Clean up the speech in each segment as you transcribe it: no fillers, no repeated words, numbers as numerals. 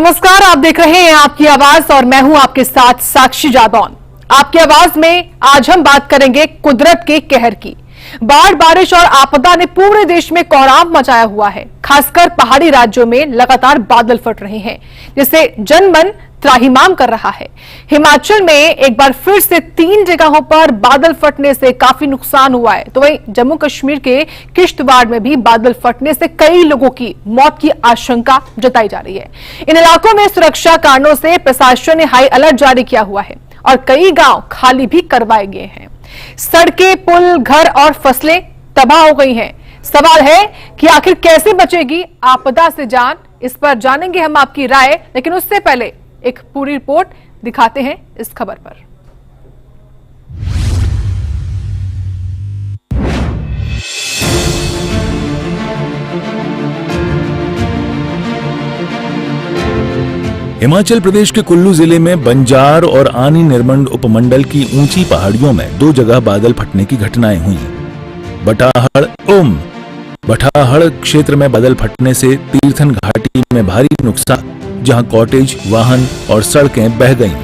नमस्कार, आप देख रहे हैं आपकी आवाज और मैं हूं आपके साथ साक्षी जादौन। आपकी आवाज में आज हम बात करेंगे कुदरत के कहर की। बाढ़, बारिश और आपदा ने पूरे देश में कोहराम मचाया हुआ है। खासकर पहाड़ी राज्यों में लगातार बादल फट रहे हैं, जिससे जनमन त्राहिमाम कर रहा है। हिमाचल में एक बार फिर से 3 जगहों पर बादल फटने से काफी नुकसान हुआ है, तो वहीं जम्मू कश्मीर के किश्तवाड़ में भी बादल फटने से कई लोगों की मौत की आशंका जताई जा रही है। इन इलाकों में सुरक्षा कारणों से प्रशासन ने हाई अलर्ट जारी किया हुआ है और कई गांव खाली भी करवाए गए हैं। सड़कें, पुल, घर और फसलें तबाह हो गई हैं। सवाल है कि आखिर कैसे बचेगी आपदा से जान। इस पर जानेंगे हम आपकी राय, लेकिन उससे पहले एक पूरी रिपोर्ट दिखाते हैं इस खबर पर। हिमाचल प्रदेश के कुल्लू जिले में बंजार और आनी निर्मंड उपमंडल की ऊंची पहाड़ियों में 2 जगह बादल फटने की घटनाएं हुई। बठाहड़ क्षेत्र में बादल फटने से तीर्थन घाटी में भारी नुकसान, जहां कॉटेज, वाहन और सड़कें बह गईं।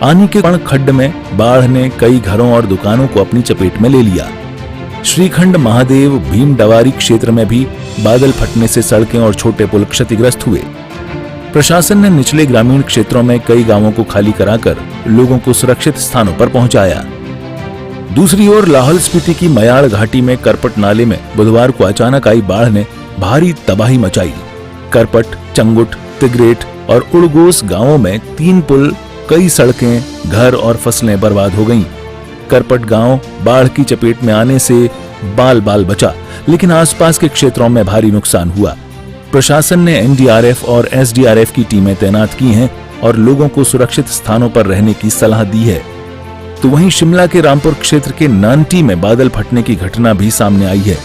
आनी के खड्ड में बाढ़ ने कई घरों और दुकानों को अपनी चपेट में ले लिया। श्रीखंड, महादेव, भीम डवारी क्षेत्र में भी बादल फटने से सड़कें और छोटे पुल क्षतिग्रस्त हुए। प्रशासन ने निचले ग्रामीण क्षेत्रों में कई गांवों को खाली कराकर लोगों को सुरक्षित स्थानों पर पहुंचाया। दूसरी ओर लाहौल स्पीति की मयाड़ घाटी में करपट नाले में बुधवार को अचानक आई बाढ़ ने भारी तबाही मचाई। करपट, चंगुट, तिगरेट और उड़गोस गांवों में 3 पुल, कई सड़कें, घर और फसलें बर्बाद हो गईं। करपट गांव बाढ़ की चपेट में आने से बाल बाल बचा, लेकिन आसपास के क्षेत्रों में भारी नुकसान हुआ। प्रशासन ने एनडीआरएफ और एसडीआरएफ की टीमें तैनात की हैं और लोगों को सुरक्षित स्थानों पर रहने की सलाह दी है। तो वहीं शिमला के रामपुर क्षेत्र के नानटी में बादल फटने की घटना भी सामने आई है।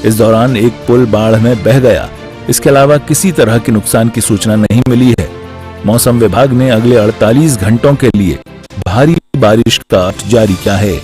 इस दौरान एक पुल बाढ़ में बह गया। इसके अलावा किसी तरह के नुकसान की सूचना नहीं मिली है। मौसम विभाग ने अगले 48 घंटों के लिए भारी बारिश का अलर्ट जारी किया है।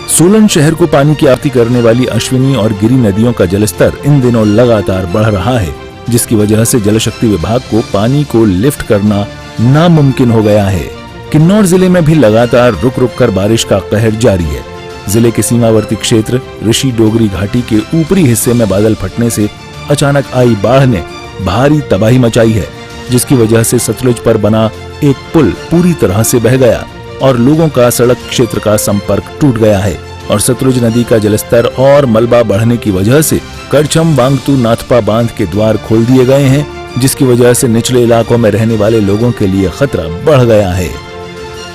सोलन शहर को पानी की आपूर्ति करने वाली अश्विनी और गिरी नदियों का जलस्तर इन दिनों लगातार बढ़ रहा है, जिसकी वजह से जल शक्ति विभाग को पानी को लिफ्ट करना नामुमकिन हो गया है। किन्नौर जिले में भी लगातार रुक रुक कर बारिश का कहर जारी है। जिले के सीमावर्ती क्षेत्र ऋषि डोगरी घाटी के ऊपरी हिस्से में बादल फटने से अचानक आई बाढ़ ने भारी तबाही मचाई है, जिसकी वजह से सतलुज पर बना एक पुल पूरी तरह से बह गया और लोगों का सड़क क्षेत्र का संपर्क टूट गया है। और सतलुज नदी का जलस्तर और मलबा बढ़ने की वजह से करछम वांगतू नाथपा बांध के द्वार खोल दिए गए हैं, जिसकी वजह से निचले इलाकों में रहने वाले लोगों के लिए खतरा बढ़ गया है।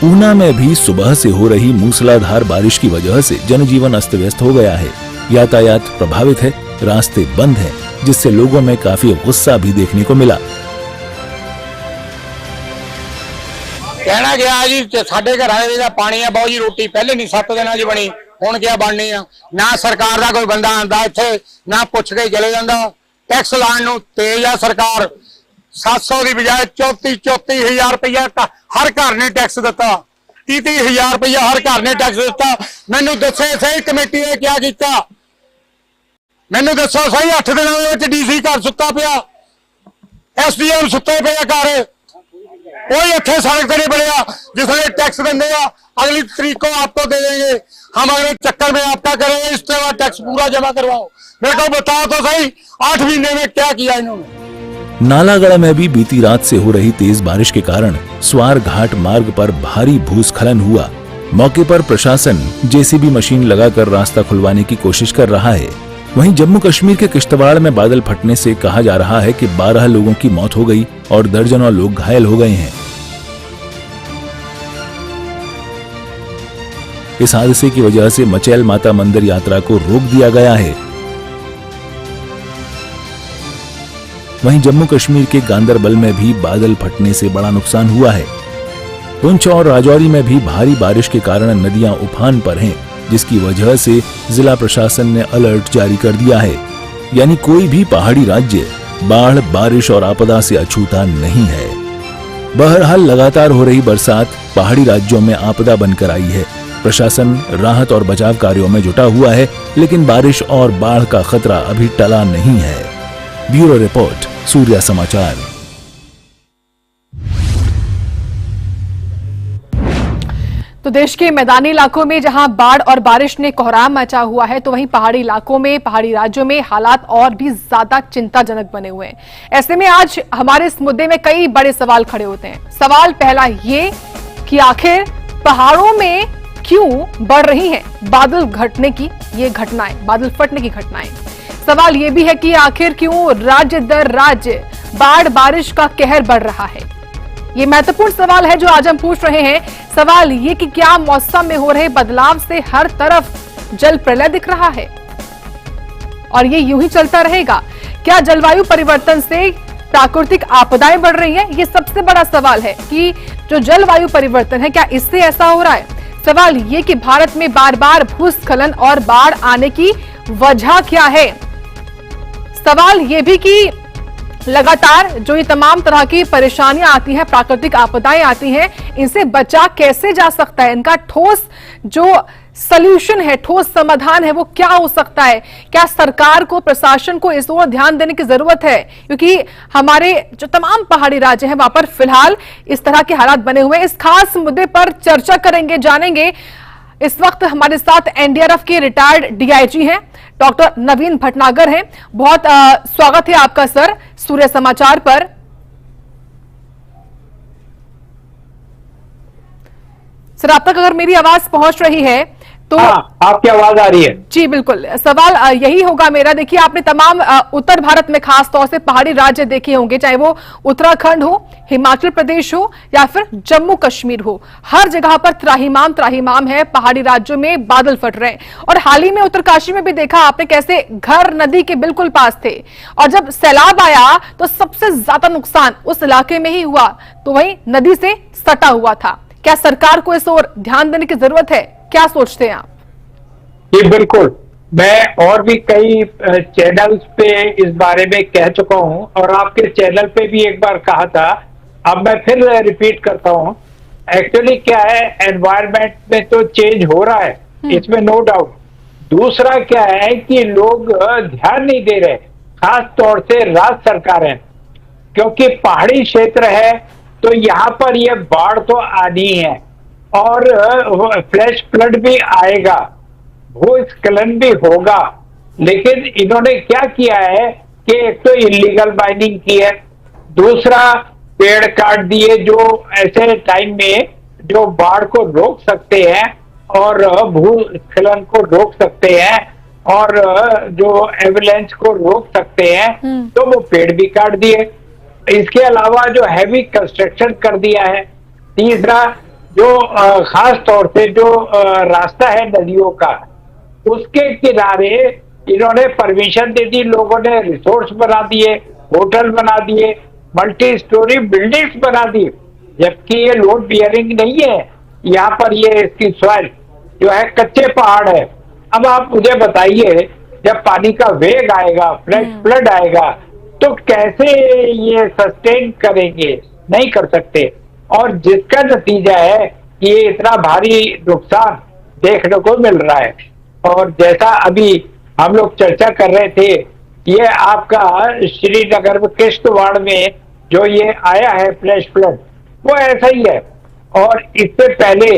ऊना में भी सुबह से हो रही मूसलाधार बारिश की वजह से जनजीवन अस्त व्यस्त हो गया है। यातायात प्रभावित है, रास्ते बंद हैं, जिससे लोगों में काफी गुस्सा भी देखने को मिला। कहना गया जी साडे घरां दे पानी है बहुत जी, रोटी पहले नहीं 7 दिनां च बनी, हुण क्या बननी आ। ना सरकार दा कोई बंदा आंदा इत्थे, ना पुछ के चले जांदा। टैक्स लाण नूं तेज आ सरकार। 700 की बजाय 34,000 रुपया हर घर ने टैक्स दिता। 30,000 रुपया हर घर ने टैक्स दिता। मैनू दसो सही कमेटी ने क्या किया, मैनू दसो सही। 8 दिनों डीसी घर सुता पिया, एसडीएम सुते पे घर, कोई इतने सड़क नहीं बढ़िया। जिसने टैक्स देंगे अगली तारीख को आपको दे देंगे, हम अगले चक्कर में आपका करेंगे, इस तरह टैक्स पूरा जमा करवाओ। मेरे को बताओ तो सही 8 महीने में क्या किया इन्होंने। नालागढ़ में भी बीती रात से हो रही तेज बारिश के कारण स्वार घाट मार्ग पर भारी भूस्खलन हुआ। मौके पर प्रशासन जेसीबी मशीन लगाकर रास्ता खुलवाने की कोशिश कर रहा है। वहीं जम्मू कश्मीर के किश्तवाड़ में बादल फटने से कहा जा रहा है कि 12 लोगों की मौत हो गई और दर्जनों लोग घायल हो गए हैं। इस हादसे की वजह से मचैल माता मंदिर यात्रा को रोक दिया गया है। वहीं जम्मू कश्मीर के गांदरबल में भी बादल फटने से बड़ा नुकसान हुआ है। पुंछ और राजौरी में भी भारी बारिश के कारण नदियां उफान पर हैं, जिसकी वजह से जिला प्रशासन ने अलर्ट जारी कर दिया है। यानी कोई भी पहाड़ी राज्य बाढ़, बारिश और आपदा से अछूता नहीं है। बहरहाल लगातार हो रही बरसात पहाड़ी राज्यों में आपदा बनकर आई है। प्रशासन राहत और बचाव कार्यों में जुटा हुआ है, लेकिन बारिश और बाढ़ का खतरा अभी टला नहीं है। ब्यूरो रिपोर्ट, सूर्या समाचार। तो देश के मैदानी इलाकों में जहां बाढ़ और बारिश ने कोहराम मचा हुआ है, तो वहीं पहाड़ी इलाकों में, पहाड़ी राज्यों में हालात और भी ज्यादा चिंताजनक बने हुए हैं। ऐसे में आज हमारे इस मुद्दे में कई बड़े सवाल खड़े होते हैं। सवाल पहला ये कि आखिर पहाड़ों में क्यों बढ़ रही हैं बादल घटने की ये घटनाएं, बादल फटने की घटनाएं। सवाल ये भी है कि आखिर क्यों राज्य दर राज्य बाढ़ बारिश का कहर बढ़ रहा है। ये महत्वपूर्ण सवाल है जो आज हम पूछ रहे हैं। सवाल ये कि क्या मौसम में हो रहे बदलाव से हर तरफ जल प्रलय दिख रहा है और ये यूं ही चलता रहेगा? क्या जलवायु परिवर्तन से प्राकृतिक आपदाएं बढ़ रही हैं? ये सबसे बड़ा सवाल है कि जो जलवायु परिवर्तन है, क्या इससे ऐसा हो रहा है? सवाल ये कि भारत में बार बार भूस्खलन और बाढ़ आने की वजह क्या है? सवाल ये भी कि लगातार जो ये तमाम तरह की परेशानियां आती हैं, प्राकृतिक आपदाएं आती हैं, इनसे बचा कैसे जा सकता है? इनका ठोस जो सॉल्यूशन है, ठोस समाधान है, वो क्या हो सकता है? क्या सरकार को, प्रशासन को इस ओर ध्यान देने की जरूरत है? क्योंकि हमारे जो तमाम पहाड़ी राज्य हैं वहां पर फिलहाल इस तरह के हालात बने हुए हैं। इस खास मुद्दे पर चर्चा करेंगे, जानेंगे। इस वक्त हमारे साथ एनडीआरएफ के रिटायर्ड डीआईजी हैं, डॉक्टर नवीन भटनागर हैं। बहुत स्वागत है आपका सर सूर्य समाचार पर। सर, आप तक अगर मेरी आवाज पहुंच रही है तो आपकी आवाज आ रही है? जी बिल्कुल। सवाल यही होगा मेरा। देखिए, आपने तमाम उत्तर भारत में खास तौर से पहाड़ी राज्य देखे होंगे, चाहे वो उत्तराखंड हो, हिमाचल प्रदेश हो या फिर जम्मू कश्मीर हो। हर जगह पर त्राहिमाम है, पहाड़ी राज्यों में बादल फट रहे हैं। और हाल ही में उत्तरकाशी में भी देखा आपने कैसे घर नदी के बिल्कुल पास थे, और जब सैलाब आया तो सबसे ज्यादा नुकसान उस इलाके में ही हुआ, तो वही नदी से सटा हुआ था। क्या सरकार को इस ओर ध्यान देने की जरूरत है? क्या सोचते हैं आप? जी बिल्कुल, मैं और भी कई चैनल्स पे इस बारे में कह चुका हूं और आपके चैनल पे भी एक बार कहा था, अब मैं फिर रिपीट करता हूं। एक्चुअली क्या है, एनवायरनमेंट में तो चेंज हो रहा है, इसमें नो डाउट। दूसरा क्या है कि लोग ध्यान नहीं दे रहे, खास तौर से राज्य सरकारें, क्योंकि पहाड़ी क्षेत्र है तो यहाँ पर ये बाढ़ तो आनी है और फ्लैश फ्लड भी आएगा, भूस्खलन भी होगा। लेकिन इन्होंने क्या किया है कि एक तो इलीगल माइनिंग की है, दूसरा पेड़ काट दिए जो ऐसे टाइम में जो बाढ़ को रोक सकते हैं और भूस्खलन को रोक सकते हैं और जो एवलांच को रोक सकते हैं, तो वो पेड़ भी काट दिए। इसके अलावा जो हैवी कंस्ट्रक्शन कर दिया है। तीसरा, जो खास तौर से जो रास्ता है नदियों का, उसके किनारे इन्होंने परमिशन दे दी, लोगों ने रिसोर्स बना दिए, होटल बना दिए, मल्टी स्टोरी बिल्डिंग्स बना दी, जबकि ये लोड बियरिंग नहीं है। यहाँ पर ये इसकी सॉइल जो है कच्चे पहाड़ है। अब आप मुझे बताइए, जब पानी का वेग आएगा, फ्लैश फ्लड आएगा, तो कैसे ये सस्टेन करेंगे? नहीं कर सकते। और जिसका नतीजा है कि ये इतना भारी नुकसान देखने को मिल रहा है। और जैसा अभी हम लोग चर्चा कर रहे थे, ये आपका श्रीनगर में किश्तवाड़ में जो ये आया है फ्लैश फ्लड, वो ऐसा ही है। और इससे पहले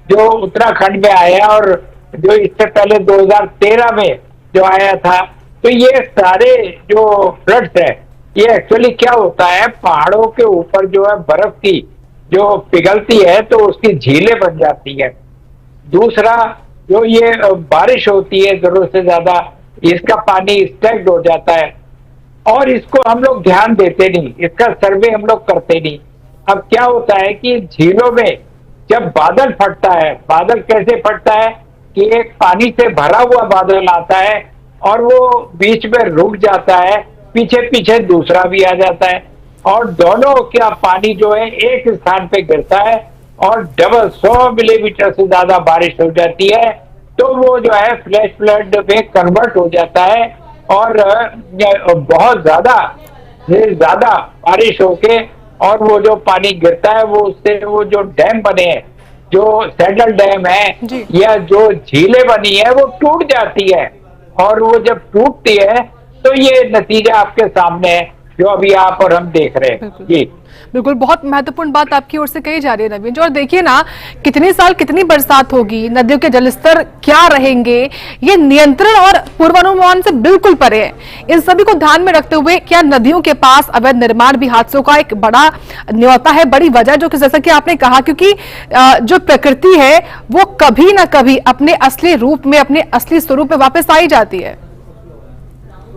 जो उत्तराखंड में आया और जो इससे पहले 2013 में जो आया था, तो ये सारे जो फ्लड्स है, ये एक्चुअली क्या होता है, पहाड़ों के ऊपर जो है बर्फ की जो पिघलती है तो उसकी झीलें बन जाती है। दूसरा, जो ये बारिश होती है जरूरत से ज्यादा, इसका पानी स्टैग्ड हो जाता है और इसको हम लोग ध्यान देते नहीं, इसका सर्वे हम लोग करते नहीं। अब क्या होता है कि झीलों में जब बादल फटता है, बादल कैसे फटता है कि एक पानी से भरा हुआ बादल आता है और वो बीच में रुक जाता है, पीछे पीछे दूसरा भी आ जाता है और दोनों क्या पानी जो है एक स्थान पे गिरता है और डबल 100 मिलीमीटर से ज्यादा बारिश हो जाती है, तो वो जो है फ्लैश फ्लड में कन्वर्ट हो जाता है और बहुत ज्यादा बारिश होके और वो जो पानी गिरता है वो उससे वो जो डैम बने हैं, जो सैडल डैम है या जो झीलें बनी है, वो टूट जाती है। और वो जब टूटती है तो ये नतीजा आपके सामने है जो अभी आप और हम देख रहे हैं। जी बिल्कुल, बहुत महत्वपूर्ण बात आपकी ओर से कही जा रही है नवीन जी। और देखिए ना, कितने साल कितनी बरसात होगी, नदियों के जलस्तर क्या रहेंगे, ये नियंत्रण और पूर्वानुमान से बिल्कुल परे है। इन सभी को ध्यान में रखते हुए क्या नदियों के पास अवैध निर्माण भी हादसों का एक बड़ा न्योता है, बड़ी वजह, जो कि जैसा कि आपने कहा, क्योंकि जो प्रकृति है वो कभी ना कभी अपने असली रूप में, अपने असली स्वरूप में वापस आई जाती है।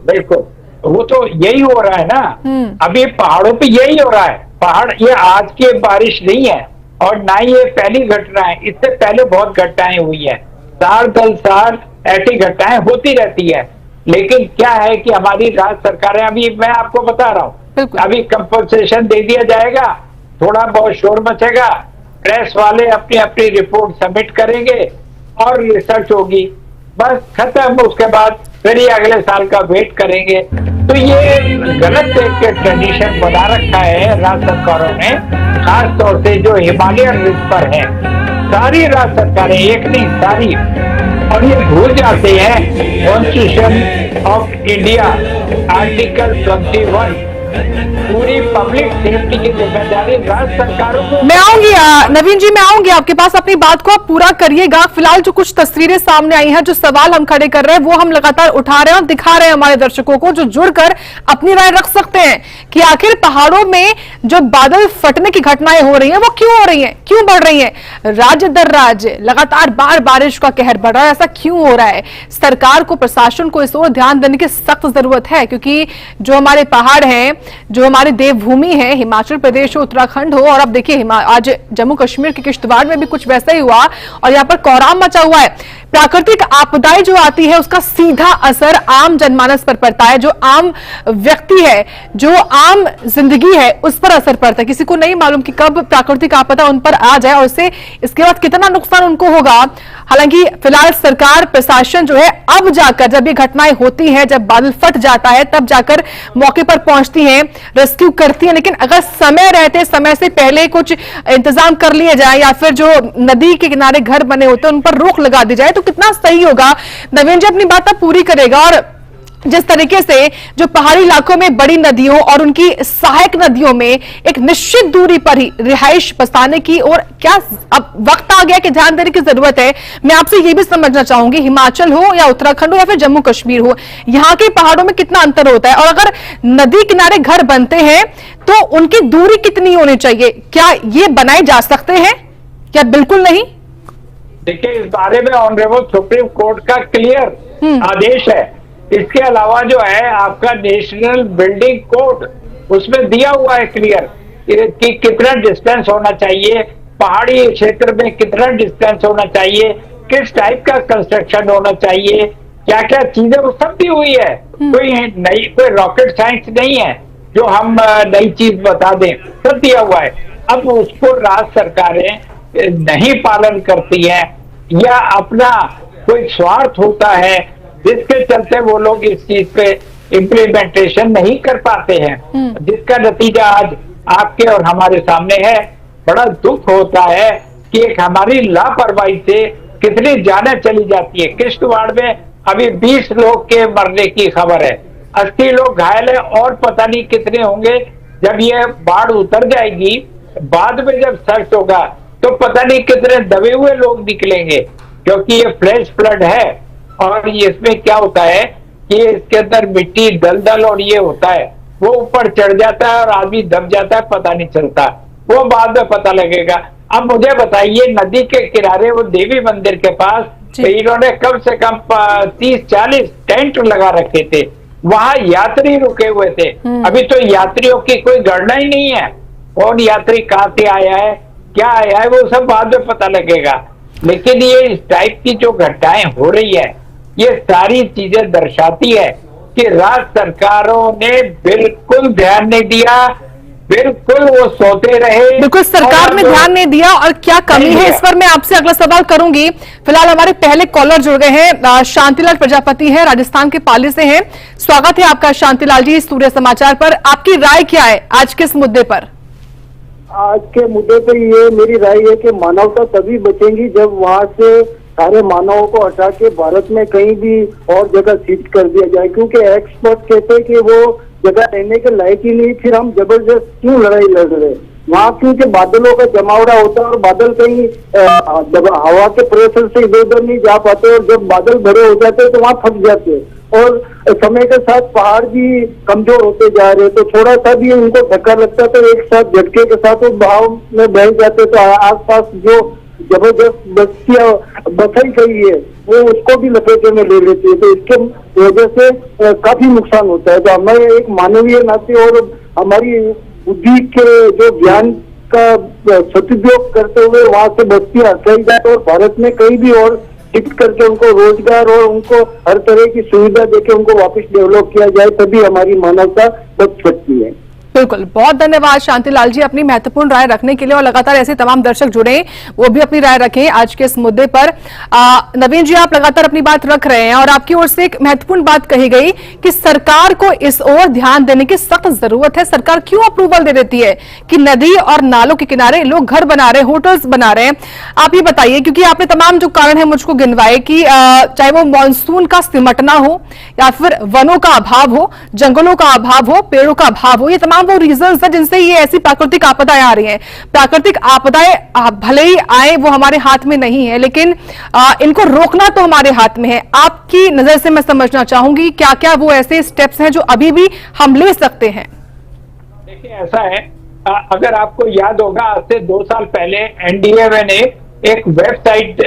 बिल्कुल, वो तो यही हो रहा है ना। अभी पहाड़ों पे यही हो रहा है। पहाड़, ये आज की बारिश नहीं है और ना ही ये पहली घटना है, इससे पहले बहुत घटनाएं हुई है। साल दर साल ऐसी घटनाएं होती रहती है। लेकिन क्या है कि हमारी राज्य सरकारें, अभी मैं आपको बता रहा हूँ, अभी कंपनसेशन दे दिया जाएगा, थोड़ा बहुत शोर मचेगा, प्रेस वाले अपनी अपनी रिपोर्ट सबमिट करेंगे और रिसर्च होगी, बस खत्म। उसके बाद फिर ये अगले साल का वेट करेंगे। तो ये गलत एक ट्रेडिशन बना रखा है राज्य सरकारों ने, खास तौर से जो हिमालयन रिज पर है। सारी राज्य सरकारें, एक नहीं सारी, और ये भूल जाते हैं कॉन्स्टिट्यूशन ऑफ इंडिया आर्टिकल 21, पूरी पब्लिक सेफ्टी की जिम्मेदारी राज्य सरकारों को। मैं आऊंगी नवीन जी, मैं आऊंगी आपके पास, अपनी बात को आप पूरा करिएगा। फिलहाल जो कुछ तस्वीरें सामने आई हैं, जो सवाल हम खड़े कर रहे हैं, वो हम लगातार उठा रहे हैं और दिखा रहे हैं हमारे दर्शकों को, जो जुड़कर अपनी राय रख सकते हैं कि आखिर पहाड़ों में जो बादल फटने की घटनाएं हो रही हैं वो क्यों हो रही हैं, क्यों बढ़ रही हैं। राज्य दर राज्य लगातार बारिश का कहर बढ़ रहा है, ऐसा क्यों हो रहा है। सरकार को, प्रशासन को इस ओर ध्यान देने की सख्त जरूरत है, क्योंकि जो हमारे पहाड़ हैं, जो हमारी देवभूमि है, हिमाचल प्रदेश हो, उत्तराखंड हो, और अब देखिए आज जम्मू कश्मीर के किश्तवाड़ में भी कुछ वैसा ही हुआ और यहाँ पर कोहराम मचा हुआ है। प्राकृतिक आपदाएं जो आती है उसका सीधा असर आम जनमानस पर पड़ता है, जो आम व्यक्ति है, जो आम जिंदगी है, उस पर असर पड़ता है। किसी को नहीं मालूम कि कब प्राकृतिक आपदा उन पर आ जाए और उससे इसके बाद कितना नुकसान उनको होगा। हालांकि फिलहाल सरकार, प्रशासन जो है, अब जाकर जब ये घटनाएं होती हैं, जब बादल फट जाता है, तब जाकर मौके पर पहुंचती हैं, रेस्क्यू करती हैं। लेकिन अगर समय रहते, समय से पहले कुछ इंतजाम कर लिए जाए, या फिर जो नदी के किनारे घर बने होते हैं उन पर रोक लगा दी जाए, तो कितना सही होगा। नवीन जी अपनी बात अब पूरी करेगा। और जिस तरीके से जो पहाड़ी इलाकों में बड़ी नदियों और उनकी सहायक नदियों में एक निश्चित दूरी पर ही रिहाइश बसाने की, और क्या अब वक्त आ गया कि ध्यान देने की जरूरत है। मैं आपसे यह भी समझना चाहूंगी, हिमाचल हो या उत्तराखंड हो या फिर जम्मू कश्मीर हो, यहाँ के पहाड़ों में कितना अंतर होता है, और अगर नदी किनारे घर बनते हैं तो उनकी दूरी कितनी होनी चाहिए, क्या ये बनाए जा सकते हैं या बिल्कुल नहीं। देखिए, इस बारे में ऑनरेबल सुप्रीम कोर्ट का क्लियर आदेश है। इसके अलावा जो है आपका नेशनल बिल्डिंग कोड, उसमें दिया हुआ है क्लियर कि कितना डिस्टेंस होना चाहिए, पहाड़ी क्षेत्र में कितना डिस्टेंस होना चाहिए, किस टाइप का कंस्ट्रक्शन होना चाहिए, क्या क्या चीजें, वो सब दी हुई है। कोई रॉकेट साइंस नहीं है जो हम नई चीज बता दें, सब दिया हुआ है। अब उसको राज्य सरकारें नहीं पालन करती है, या अपना कोई स्वार्थ होता है जिसके चलते वो लोग इस चीज पे इम्प्लीमेंटेशन नहीं कर पाते हैं, जिसका नतीजा आज आपके और हमारे सामने है। बड़ा दुख होता है कि एक हमारी लापरवाही से कितनी जानें चली जाती है। किश्तवाड़ में अभी 20 लोग के मरने की खबर है, 80 लोग घायल है, और पता नहीं कितने होंगे जब ये बाढ़ उतर जाएगी। बाद में जब सर्च होगा तो पता नहीं कितने दबे हुए लोग निकलेंगे, क्योंकि ये फ्लैश फ्लड है। और इसमें क्या होता है कि इसके अंदर मिट्टी, दलदल और ये होता है, वो ऊपर चढ़ जाता है और आदमी दब जाता है, पता नहीं चलता, वो बाद में पता लगेगा। अब मुझे बताइए, नदी के किनारे वो देवी मंदिर के पास इन्होंने कम से कम 30-40 टेंट लगा रखे थे, वहां यात्री रुके हुए थे। अभी तो यात्रियों की कोई गणना ही नहीं है, कौन यात्री कहाँ से आया है, क्या आया है, वो सब बाद में पता लगेगा। लेकिन ये इस टाइप की जो घटनाएं हो रही है, ये सारी चीजें दर्शाती है कि राज्य सरकारों ने बिल्कुल ध्यान नहीं दिया, बिल्कुल वो सोते रहे। बिल्कुल सरकार ने ध्यान नहीं दिया, और क्या कमी है इस पर मैं आपसे अगला सवाल करूंगी। फिलहाल हमारे पहले कॉलर जुड़ गए हैं, शांतिलाल प्रजापति हैं, राजस्थान के पाली से हैं। स्वागत है आपका शांतिलाल जी सूर्य समाचार पर। आपकी राय क्या है आज के इस मुद्दे पर? आज के मुद्दे पर ये मेरी राय है कि मानवता तभी बचेगी जब वहां से सारे मानवों को हटा के भारत में कहीं भी और जगह शिफ्ट कर दिया जाए, क्योंकि एक्सपर्ट कहते हैं कि वो जगह रहने के लायक ही नहीं, फिर हम जबरदस्त क्यों लड़ाई लड़ रहे हैं। वहाँ क्योंकि बादलों का जमावड़ा होता है और बादल कहीं हवा के प्रेशर से इधर उधर नहीं जा पाते, और जब बादल बड़े हो जाते हैं तो वहाँ फंस जाते हैं, और समय के साथ पहाड़ भी कमजोर होते जा रहे हैं, तो थोड़ा सा भी उनको धक्का लगता है तो एक साथ झटके के साथ वो बहाव में बह जाते, तो आसपास जो जबरदस्त बस्तियां बसाई गई है वो उसको भी लपेटे में ले लेती है, तो इसके वजह से काफी नुकसान होता है। तो हमें एक मानवीय नाते और हमारी बुद्धि के जो ज्ञान का सदुपयोग करते हुए वहां से बस्तियां हटाई जाए और भारत में कहीं भी और शिफ्ट करके उनको रोजगार और उनको हर तरह की सुविधा देके उनको वापस डेवलप किया जाए, तभी हमारी मानवता बच सकती है। बिल्कुल, बहुत धन्यवाद शांतिलाल जी अपनी महत्वपूर्ण राय रखने के लिए, और लगातार ऐसे तमाम दर्शक जुड़े वो भी अपनी राय रखें आज के इस मुद्दे पर। नवीन जी, आप लगातार अपनी बात रख रहे हैं और आपकी ओर से एक महत्वपूर्ण बात कही गई कि सरकार को इस ओर ध्यान देने की सख्त जरूरत है। सरकार क्यों अप्रूवल दे देती है कि नदी और नालों के किनारे लोग घर बना रहे हैं, होटल्स बना रहे हैं? आप ये बताइए, क्योंकि आपने तमाम जो कारण है मुझको गिनवाए कि चाहे वो मानसून का सिमटना हो या फिर वनों का अभाव हो, जंगलों का अभाव हो, पेड़ों का अभाव हो, ये तमाम वो रीजंस है जिनसे ये ऐसी प्राकृतिक आपदाएं आ रही हैं। प्राकृतिक आपदाएं भले ही आए वो हमारे हाथ में नहीं है, लेकिन इनको रोकना तो हमारे हाथ में है। आपकी नजर से मैं समझना चाहूंगी क्या क्या वो ऐसे स्टेप्स हैं जो अभी भी हम ले सकते हैं? देखिए, ऐसा है, अगर आपको याद होगा आज से 2 साल पहले एनडीएमए ने एक वेबसाइट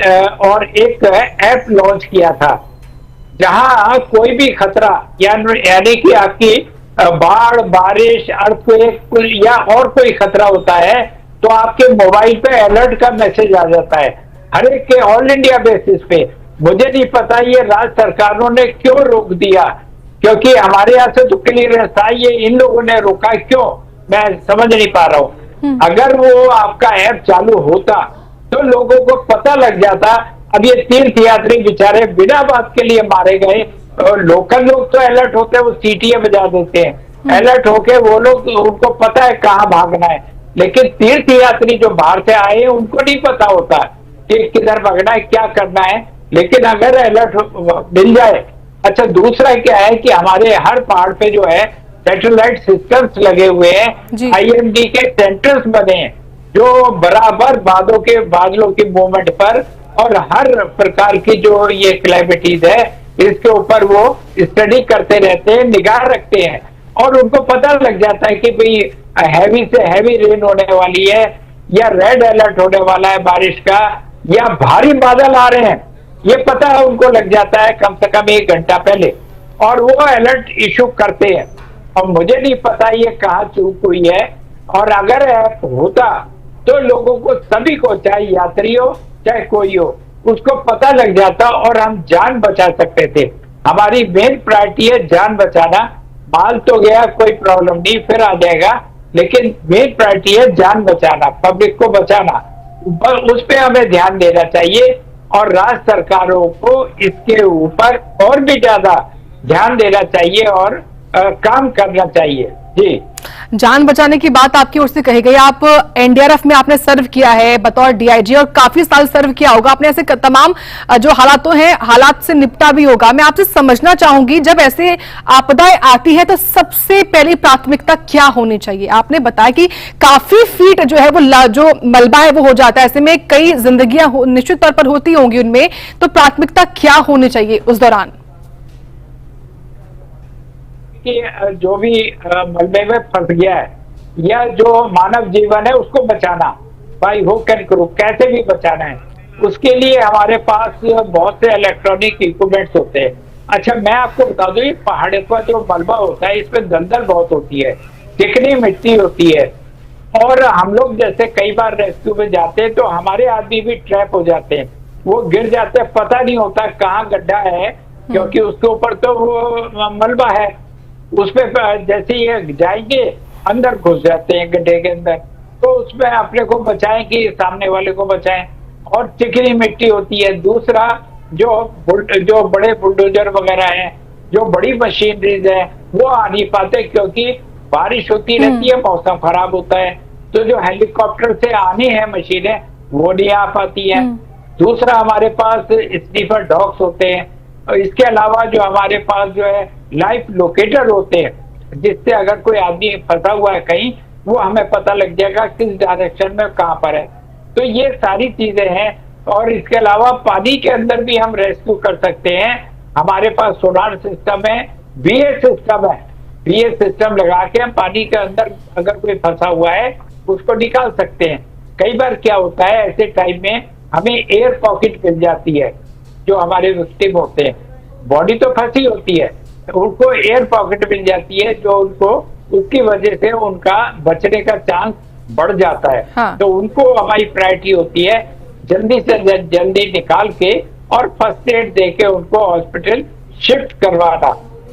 और एक ऐप लॉन्च किया था, जहां कोई भी खतरा यानी कि आपकी बाढ़, बारिश, अर्थक्वेक या और कोई खतरा होता है तो आपके मोबाइल पे अलर्ट का मैसेज आ जाता है हर एक के ऑल इंडिया बेसिस पे। मुझे नहीं पता ये राज्य सरकारों ने क्यों रोक दिया, क्योंकि हमारे यहाँ से तो क्लियरेंस था, ये इन लोगों ने रोका क्यों, मैं समझ नहीं पा रहा हूँ। अगर वो आपका ऐप चालू होता तो लोगों को पता लग जाता। अब ये तीर्थ यात्री बेचारे बिना बात के लिए मारे गए, और लोकल लोग तो अलर्ट होते हैं, वो सीटियां बजा देते हैं, अलर्ट होके वो लोग, उनको पता है कहाँ भागना है, लेकिन तीर्थ यात्री जो बाहर से आए हैं उनको नहीं पता होता कि किधर भागना है, क्या करना है। लेकिन अगर अलर्ट मिल जाए। अच्छा, दूसरा क्या है कि हमारे हर पहाड़ पे जो है सैटेलाइट सिस्टम्स लगे हुए हैं, आईएमडी के सेंटर्स बने हैं जो बराबर बादलों के मूवमेंट पर और हर प्रकार की जो ये क्लाइमेटीज है इसके ऊपर वो स्टडी करते रहते हैं, निगाह रखते हैं, और उनको पता लग जाता है कि भाई हैवी से हैवी रेन होने वाली है, या रेड अलर्ट होने वाला है बारिश का, या भारी बादल आ रहे हैं, ये पता है उनको लग जाता है कम से कम 1 घंटा पहले, और वो अलर्ट इशू करते हैं। और मुझे नहीं पता ये कहाँ चूक हुई है, और अगर ऐप होता तो लोगों को, सभी को, चाहे यात्री हो चाहे कोई हो, उसको पता लग जाता और हम जान बचा सकते थे। हमारी मेन प्रायोरिटी है जान बचाना। माल तो गया, कोई प्रॉब्लम नहीं, फिर आ जाएगा, लेकिन मेन प्रायोरिटी है जान बचाना, पब्लिक को बचाना, उस पर हमें ध्यान देना चाहिए, और राज्य सरकारों को इसके ऊपर और भी ज्यादा ध्यान देना चाहिए और काम करना चाहिए। जी, जान बचाने की बात आपकी ओर से कही गई। आप एनडीआरएफ में आपने सर्व किया है बतौर डीआईजी, और काफी साल सर्व किया होगा आपने, ऐसे तमाम जो हालात से निपटा भी होगा। मैं आपसे समझना चाहूंगी, जब ऐसे आपदाएं आती है तो सबसे पहली प्राथमिकता क्या होनी चाहिए? आपने बताया कि काफी फीट जो है वो जो मलबा है वो हो जाता है, ऐसे में कई जिंदगियां निश्चित तौर पर होती होंगी उनमें, तो प्राथमिकता क्या होनी चाहिए उस दौरान? कि जो भी मलबे में फंस गया है या जो मानव जीवन है उसको बचाना, बाई हुक एंड क्रूक, कैसे भी बचाना है, उसके लिए हमारे पास बहुत से इलेक्ट्रॉनिक इक्विपमेंट्स होते हैं। अच्छा, मैं आपको बता दूं, ये पहाड़ पर जो मलबा होता है इसमें दलदल बहुत होती है, चिकनी मिट्टी होती है, और हम लोग जैसे कई बार रेस्क्यू में जाते हैं तो हमारे आदमी भी ट्रैप हो जाते हैं, वो गिर जाते हैं, पता नहीं होता कहाँ गड्ढा है, क्योंकि उसके ऊपर तो वो मलबा है, उसमें जैसे ये जाएंगे अंदर घुस जाते हैं गड्ढे के अंदर, तो उसमें अपने को बचाएं कि सामने वाले को बचाएं, और चिकनी मिट्टी होती है। दूसरा, जो बड़े बुलडोजर वगैरह हैं, जो बड़ी मशीनरीज है, वो आ नहीं पाते क्योंकि बारिश होती रहती है, मौसम खराब होता है, तो जो हेलीकॉप्टर से आनी है मशीनें वो नहीं आ पाती है। दूसरा, हमारे पास स्नीफर डॉग्स होते हैं, और इसके अलावा जो हमारे पास जो है लाइफ लोकेटर होते हैं, जिससे अगर कोई आदमी फंसा हुआ है कहीं वो हमें पता लग जाएगा किस डायरेक्शन में कहाँ पर है। तो ये सारी चीजें हैं। और इसके अलावा पानी के अंदर भी हम रेस्क्यू कर सकते हैं। हमारे पास सोनार सिस्टम है, बीए सिस्टम है। बीए सिस्टम लगा के हम पानी के अंदर अगर कोई फंसा हुआ है उसको निकाल सकते हैं। कई बार क्या होता है, ऐसे टाइम में हमें एयर पॉकेट मिल जाती है। जो हमारे विक्टिम होते हैं, बॉडी तो फंसी होती है, उनको एयर पॉकेट मिल जाती है, जो उनको उसकी वजह से उनका बचने का चांस बढ़ जाता है। हाँ। तो उनको हमारी प्रायोरिटी होती है जल्दी से जल्दी निकाल के और फर्स्ट एड दे के उनको हॉस्पिटल शिफ्ट करवाना,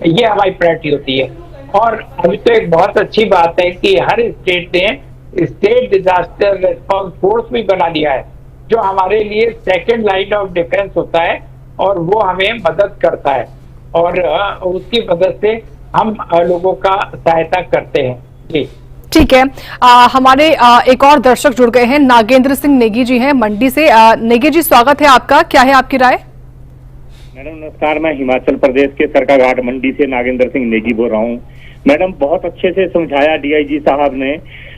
ये हमारी प्रायोरिटी होती है। और अभी तो एक बहुत अच्छी बात है कि हर स्टेट ने स्टेट डिजास्टर रिस्पॉन्स फोर्स भी बना लिया है, जो हमारे लिए सेकेंड लाइन ऑफ डिफेंस होता है और वो हमें मदद करता है और उसकी मदद से हम लोगों का सहायता करते हैं। जी ठीक है। हमारे एक और दर्शक जुड़ गए हैं, नागेंद्र सिंह नेगी जी हैं मंडी से। नेगी जी, स्वागत है आपका, क्या है आपकी राय? मैडम नमस्कार, मैं हिमाचल प्रदेश के सरकाघाट मंडी से नागेंद्र सिंह नेगी बोल रहा हूँ। मैडम बहुत अच्छे से समझाया डीआईजी साहब ने,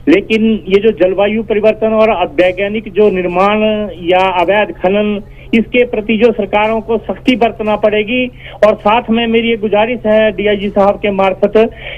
लेकिन ये जो जलवायु परिवर्तन और अवैज्ञानिक जो निर्माण या अवैध खनन, इसके प्रति जो सरकारों को सख्ती बरतना पड़ेगी। और साथ में मेरी एक गुजारिश है डीआईजी साहब के मार्फत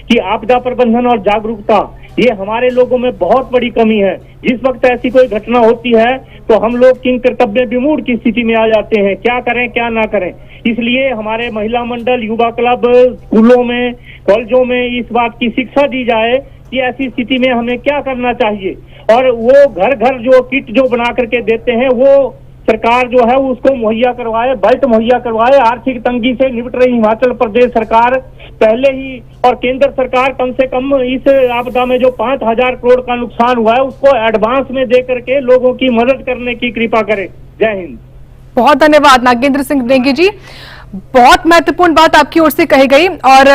कि आपदा प्रबंधन और जागरूकता, ये हमारे लोगों में बहुत बड़ी कमी है। जिस वक्त ऐसी कोई घटना होती है तो हम लोग किन कर्तव्य विमूढ़ की स्थिति में आ जाते हैं, क्या करें क्या ना करें। इसलिए हमारे महिला मंडल, युवा क्लब, स्कूलों में, कॉलेजों में इस बात की शिक्षा दी जाए कि ऐसी स्थिति में हमें क्या करना चाहिए। और वो घर घर जो किट जो बना करके देते हैं वो सरकार जो है उसको मुहैया करवाए, बेल्ट मुहैया करवाए। आर्थिक तंगी से निपट रही हिमाचल प्रदेश सरकार पहले ही, और केंद्र सरकार कम से कम इस आपदा में जो 5,000 करोड़ का नुकसान हुआ है उसको एडवांस में दे करके लोगों की मदद करने की कृपा करे। जय हिंद। बहुत धन्यवाद नागेंद्र सिंह नेगी जी, बहुत महत्वपूर्ण बात आपकी ओर से कही गई। और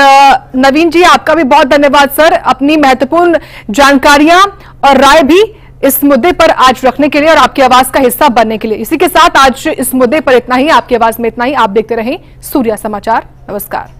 नवीन जी, आपका भी बहुत धन्यवाद सर, अपनी महत्वपूर्ण जानकारियां और राय भी इस मुद्दे पर आज रखने के लिए और आपकी आवाज का हिस्सा बनने के लिए। इसी के साथ आज इस मुद्दे पर इतना ही, आपकी आवाज में इतना ही। आप देखते रहें सूर्या समाचार। नमस्कार।